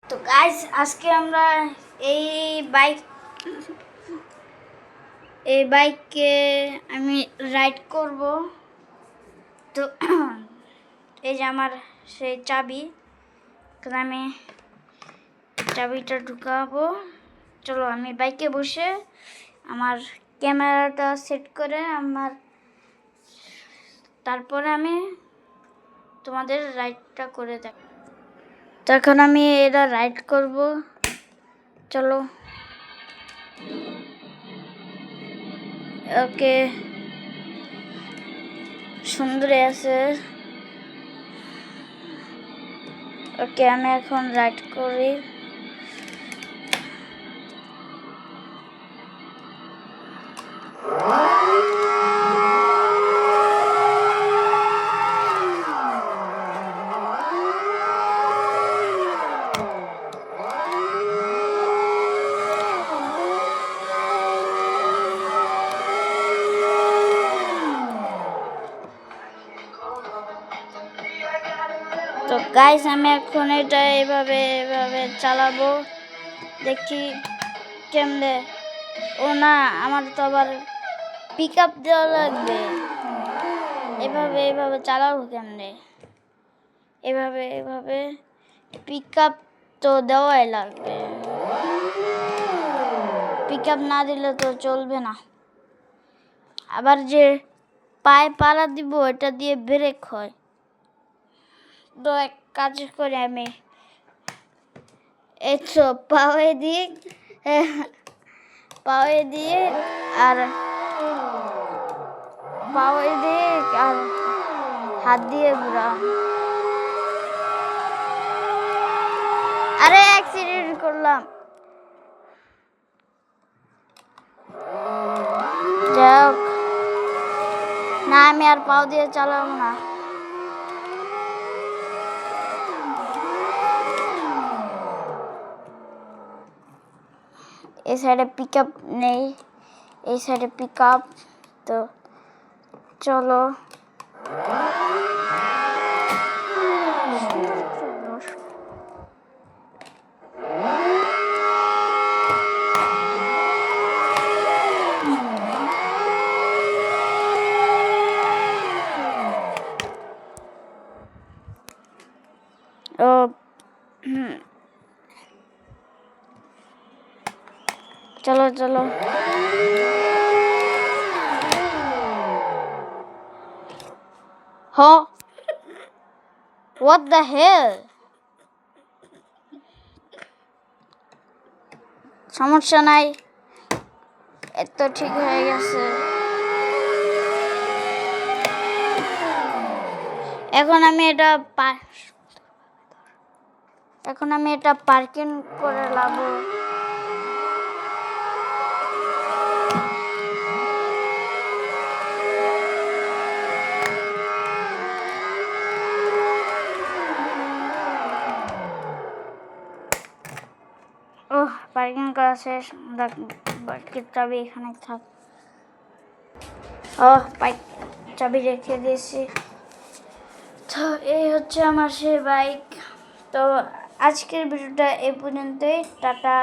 তো গাইস আজকে আমরা এই বাইকে আমি রাইড করব। তো এই যে আমার সেই চাবি, আমি চাবিটা ঢুকাবো। চলো আমি বাইকে বসে আমার ক্যামেরাটা সেট করে তারপরে আমি তোমাদের রাইডটা করে দেব। তখন আমি এটা রাইড করব। চলো ওকে, সুন্দর আছে। ওকে আমি এখন রাইড করি। তো গাইস আমি এখন এটা এভাবে চালাবো, দেখি কেমনে। ও না, আমার তো আবার পিক আপ দেওয়া লাগবে। এভাবে চালাবো কেমনে? এভাবে পিক আপ তো দেওয়াই লাগবে। পিক আপ না দিলে তো চলবে না। আবার যে পায়ে পাড়া দিব, এটা দিয়ে ব্রেক হয়। তো এক কাজ করে আমি একটু পায়ে দিয়ে আর হাত দিয়ে ঘুরা। আরে অ্যাক্সিডেন্ট করলাম। যাক না, আমি আর পাও দিয়ে চালাবো না। এই সাইডে পিক আপ নেই, এই সাইডে পিক আপ। তো চলো ও চলো হ, what the hell? সমস্যা নাই, এত ঠিক হয়ে গেছে। এখন আমি এটা পার্কিং করে লাবো। পার্কিং করা শেষ। বাইকের চাবি এখানে থাক। বাইক চাবি রেখে দিয়েছি। তো এই হচ্ছে আমার সেই বাইক। তো আজকের ভিডিওটা এই পর্যন্তই। টাটা।